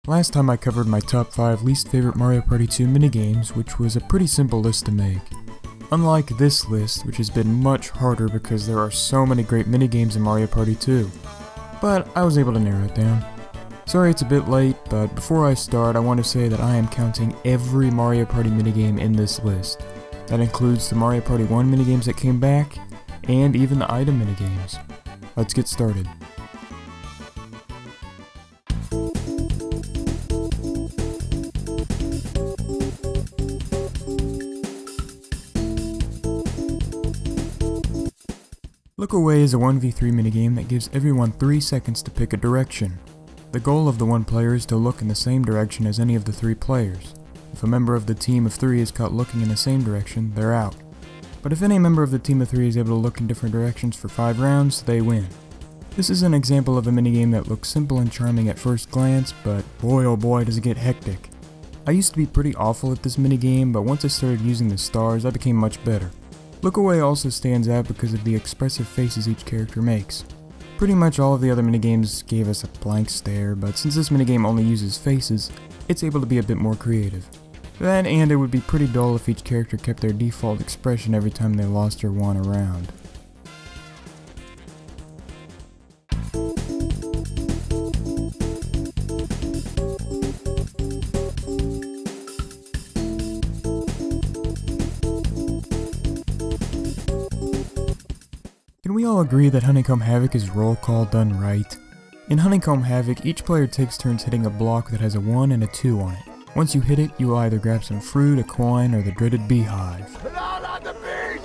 Last time I covered my top 5 least favorite Mario Party 2 minigames, which was a pretty simple list to make. Unlike this list, which has been much harder because there are so many great minigames in Mario Party 2. But I was able to narrow it down. Sorry it's a bit late, but before I start I want to say that I am counting every Mario Party minigame in this list. That includes the Mario Party 1 minigames that came back, and even the item minigames. Let's get started. Look Away is a 1v3 minigame that gives everyone 3 seconds to pick a direction. The goal of the one player is to look in the same direction as any of the 3 players. If a member of the team of 3 is caught looking in the same direction, they're out. But if any member of the team of 3 is able to look in different directions for 5 rounds, they win. This is an example of a minigame that looks simple and charming at first glance, but boy oh boy does it get hectic. I used to be pretty awful at this minigame, but once I started using the stars, I became much better. Look Away also stands out because of the expressive faces each character makes. Pretty much all of the other minigames gave us a blank stare, but since this minigame only uses faces, it's able to be a bit more creative. That and it would be pretty dull if each character kept their default expression every time they lost or won a round. Can we all agree that Honeycomb Havoc is roll call done right? In Honeycomb Havoc, each player takes turns hitting a block that has a 1 and a 2 on it. Once you hit it, you will either grab some fruit, a coin, or the dreaded beehive. No, not the bees!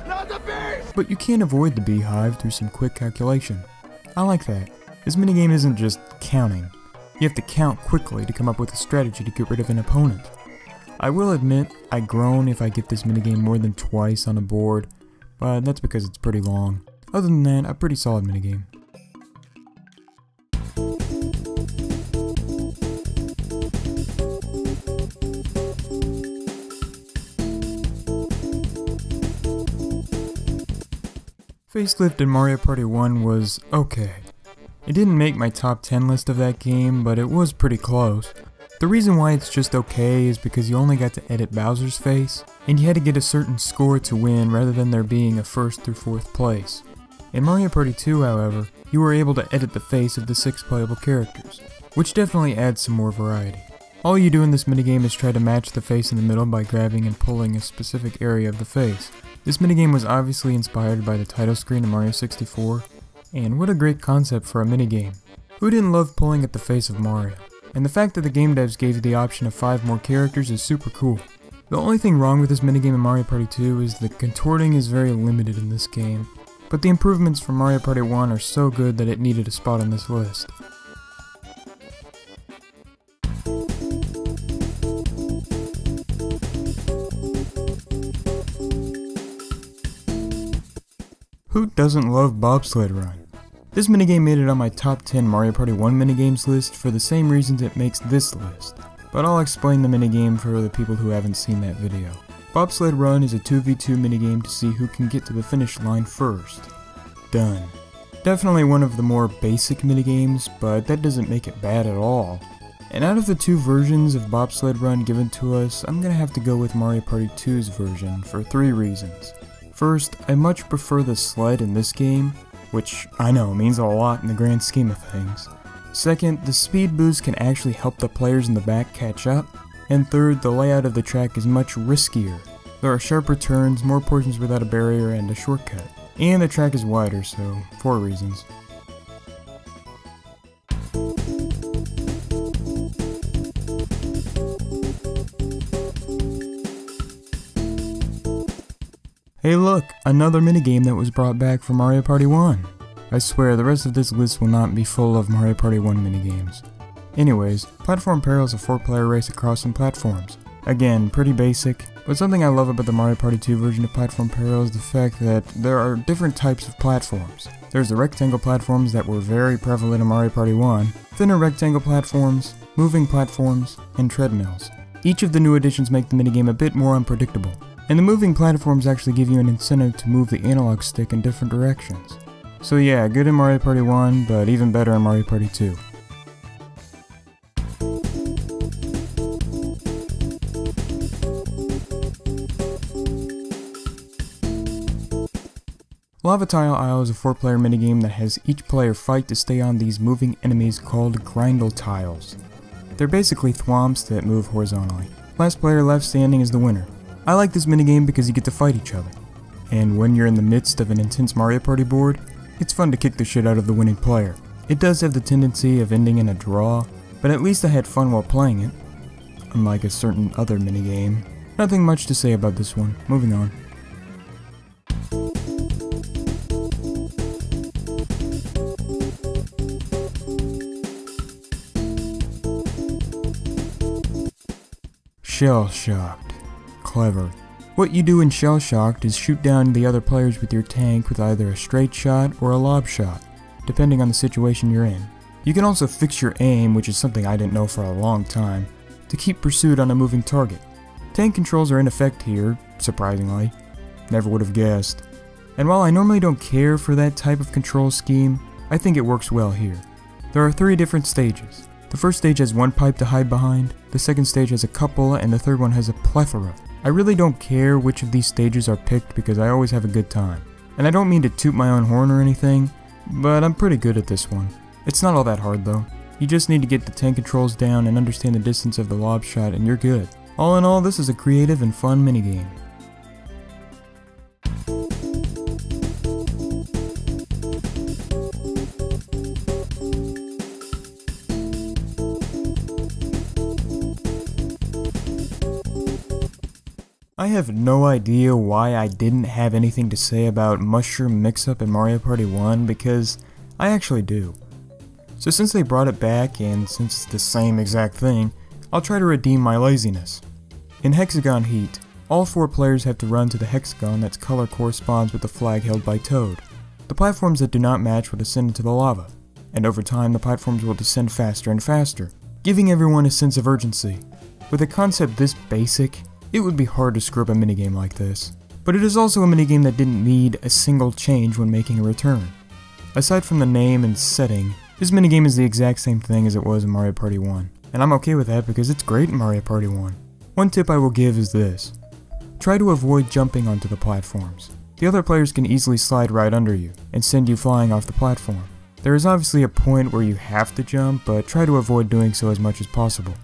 Not the bees! But you can't avoid the beehive through some quick calculation. I like that. This minigame isn't just counting. You have to count quickly to come up with a strategy to get rid of an opponent. I will admit, I groan if I get this minigame more than twice on a board, but that's because it's pretty long. Other than that, a pretty solid minigame. Facelift in Mario Party 1 was okay. It didn't make my top 10 list of that game, but it was pretty close. The reason why it's just okay is because you only got to edit Bowser's face, and you had to get a certain score to win rather than there being a 1st through 4th place. In Mario Party 2, however, you were able to edit the face of the 6 playable characters, which definitely adds some more variety. All you do in this minigame is try to match the face in the middle by grabbing and pulling a specific area of the face. This minigame was obviously inspired by the title screen of Mario 64, and what a great concept for a minigame. Who didn't love pulling at the face of Mario? And the fact that the game devs gave you the option of 5 more characters is super cool. The only thing wrong with this minigame in Mario Party 2 is the contorting is very limited in this game, but the improvements from Mario Party 1 are so good that it needed a spot on this list. Who doesn't love Bobsled Run? This minigame made it on my top 10 Mario Party 1 minigames list for the same reasons it makes this list, but I'll explain the minigame for the people who haven't seen that video. Bobsled Run is a 2v2 minigame to see who can get to the finish line first. Done. Definitely one of the more basic minigames, but that doesn't make it bad at all. And out of the 2 versions of Bobsled Run given to us, I'm gonna have to go with Mario Party 2's version for 3 reasons. First, I much prefer the sled in this game, which I know means a lot in the grand scheme of things. Second, the speed boost can actually help the players in the back catch up. And third, the layout of the track is much riskier. There are sharper turns, more portions without a barrier, and a shortcut. And the track is wider, so 4 reasons. Hey look, another minigame that was brought back from Mario Party 1. I swear the rest of this list will not be full of Mario Party 1 minigames. Anyways, Platform Peril is a 4-player race across some platforms. Again, pretty basic, but something I love about the Mario Party 2 version of Platform Peril is the fact that there are different types of platforms. There's the rectangle platforms that were very prevalent in Mario Party 1, thinner rectangle platforms, moving platforms, and treadmills. Each of the new additions make the minigame a bit more unpredictable, and the moving platforms actually give you an incentive to move the analog stick in different directions. So yeah, good in Mario Party 1, but even better in Mario Party 2. Lava Tile Isle is a 4-player minigame that has each player fight to stay on these moving enemies called grindle tiles. They're basically thwomps that move horizontally. Last player left standing is the winner. I like this minigame because you get to fight each other. And when you're in the midst of an intense Mario Party board, it's fun to kick the shit out of the winning player. It does have the tendency of ending in a draw, but at least I had fun while playing it. Unlike a certain other minigame. Nothing much to say about this one. Moving on. Shell-shocked. Clever. What you do in shell-shocked is shoot down the other players with your tank with either a straight shot or a lob shot, depending on the situation you're in. You can also fix your aim, which is something I didn't know for a long time, to keep pursuit on a moving target. Tank controls are in effect here, surprisingly. Never would have guessed. And while I normally don't care for that type of control scheme, I think it works well here. There are 3 different stages. The first stage has 1 pipe to hide behind, the second stage has a couple, and the third one has a plethora. I really don't care which of these stages are picked because I always have a good time. And I don't mean to toot my own horn or anything, but I'm pretty good at this one. It's not all that hard though. You just need to get the tank controls down and understand the distance of the lob shot and you're good. All in all, this is a creative and fun minigame. I have no idea why I didn't have anything to say about Mushroom Mix-Up in Mario Party 1 because I actually do. So since they brought it back and since it's the same exact thing, I'll try to redeem my laziness. In Hexagon Heat, all 4 players have to run to the hexagon that's color corresponds with the flag held by Toad. The platforms that do not match will descend into the lava, and over time the platforms will descend faster and faster, giving everyone a sense of urgency. With a concept this basic, it would be hard to screw up a minigame like this. But it is also a minigame that didn't need a single change when making a return. Aside from the name and setting, this minigame is the exact same thing as it was in Mario Party 1, and I'm okay with that because it's great in Mario Party 1. One tip I will give is this. Try to avoid jumping onto the platforms. The other players can easily slide right under you and send you flying off the platform. There is obviously a point where you have to jump, but try to avoid doing so as much as possible.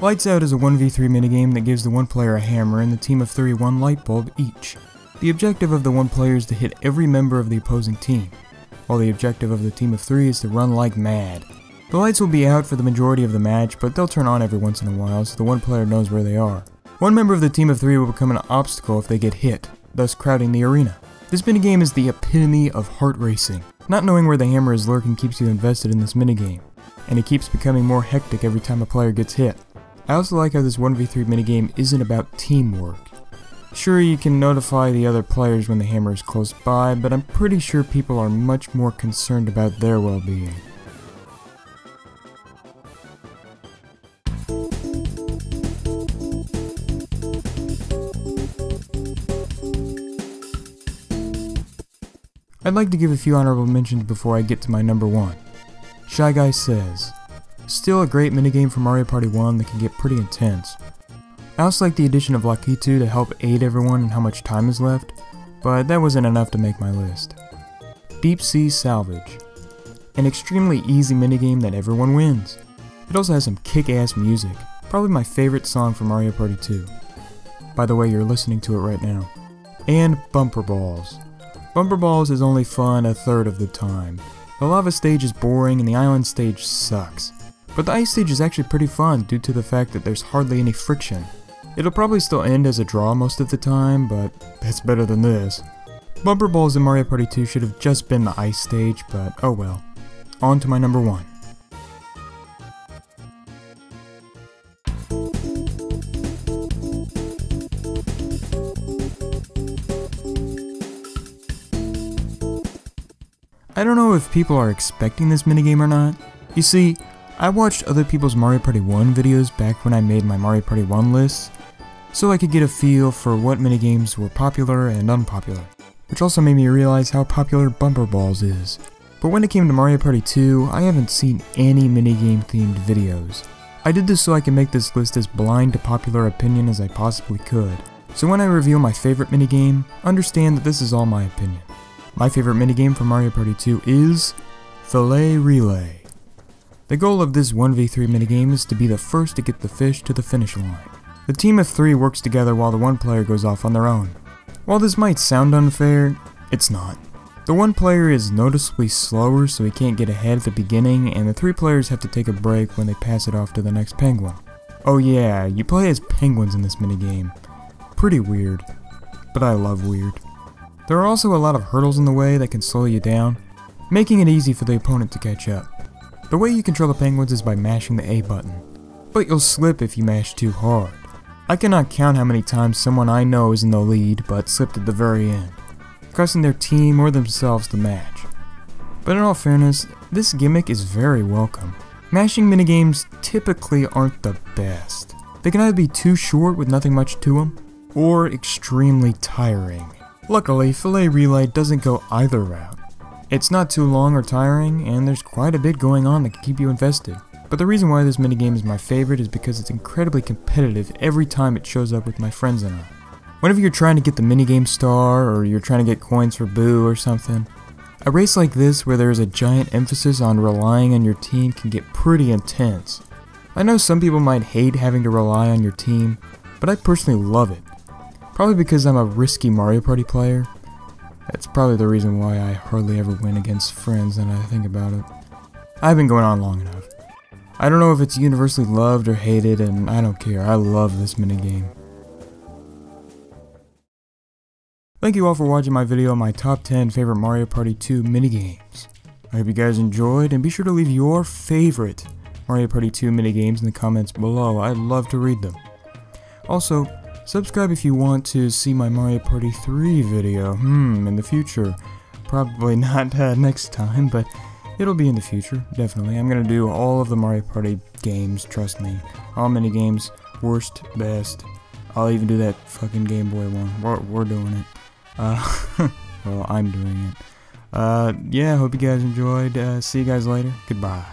Lights Out is a 1v3 minigame that gives the one player a hammer and the team of 3 one light bulb each. The objective of the one player is to hit every member of the opposing team, while the objective of the team of 3 is to run like mad. The lights will be out for the majority of the match, but they'll turn on every once in a while so the one player knows where they are. One member of the team of 3 will become an obstacle if they get hit, thus crowding the arena. This minigame is the epitome of heart racing. Not knowing where the hammer is lurking keeps you invested in this minigame, and it keeps becoming more hectic every time a player gets hit. I also like how this 1v3 minigame isn't about teamwork. Sure, you can notify the other players when the hammer is close by, but I'm pretty sure people are much more concerned about their well-being. I'd like to give a few honorable mentions before I get to my number 1. Shy Guy Says. Still a great minigame for Mario Party 1 that can get pretty intense. I also like the addition of Lakitu to help aid everyone in how much time is left, but that wasn't enough to make my list. Deep Sea Salvage. An extremely easy minigame that everyone wins. It also has some kick-ass music, probably my favorite song from Mario Party 2. By the way, you're listening to it right now. And Bumper Balls. Bumper Balls is only fun a third of the time. The lava stage is boring and the island stage sucks. But the ice stage is actually pretty fun due to the fact that there's hardly any friction. It'll probably still end as a draw most of the time, but that's better than this. Bumper Balls in Mario Party 2 should have just been the ice stage, but oh well. On to my number 1. I don't know if people are expecting this minigame or not. You see, I watched other people's Mario Party 1 videos back when I made my Mario Party 1 lists, so I could get a feel for what minigames were popular and unpopular, which also made me realize how popular Bumper Balls is. But when it came to Mario Party 2, I haven't seen any minigame themed videos. I did this so I can make this list as blind to popular opinion as I possibly could. So when I reveal my favorite minigame, understand that this is all my opinion. My favorite minigame for Mario Party 2 is Fillet Relay. The goal of this 1v3 minigame is to be the first to get the fish to the finish line. The team of 3 works together while the one player goes off on their own. While this might sound unfair, it's not. The one player is noticeably slower, so he can't get ahead at the beginning, and the 3 players have to take a break when they pass it off to the next penguin. Oh yeah, you play as penguins in this minigame. Pretty weird, but I love weird. There are also a lot of hurdles in the way that can slow you down, making it easy for the opponent to catch up. The way you control the penguins is by mashing the A button, but you'll slip if you mash too hard. I cannot count how many times someone I know is in the lead but slipped at the very end, costing their team or themselves the match. But in all fairness, this gimmick is very welcome. Mashing minigames typically aren't the best. They can either be too short with nothing much to them, or extremely tiring. Luckily, Fillet Relay doesn't go either route. It's not too long or tiring, and there's quite a bit going on that can keep you invested. But the reason why this minigame is my favorite is because it's incredibly competitive every time it shows up with my friends and I. Whenever you're trying to get the minigame star, or you're trying to get coins for Boo or something, a race like this where there is a giant emphasis on relying on your team can get pretty intense. I know some people might hate having to rely on your team, but I personally love it. Probably because I'm a risky Mario Party player. That's probably the reason why I hardly ever win against friends now that I think about it. I've been going on long enough. I don't know if it's universally loved or hated, and I don't care. I love this minigame. Thank you all for watching my video on my top 10 favorite Mario Party 2 minigames. I hope you guys enjoyed, and be sure to leave your favorite Mario Party 2 minigames in the comments below. I'd love to read them. Also, subscribe if you want to see my Mario Party 3 video, in the future. Probably not next time, but it'll be in the future, definitely. I'm gonna do all of the Mario Party games, trust me. All minigames, worst, best. I'll even do that fucking Game Boy one. We're doing it. Well, I'm doing it. Yeah, hope you guys enjoyed. See you guys later. Goodbye.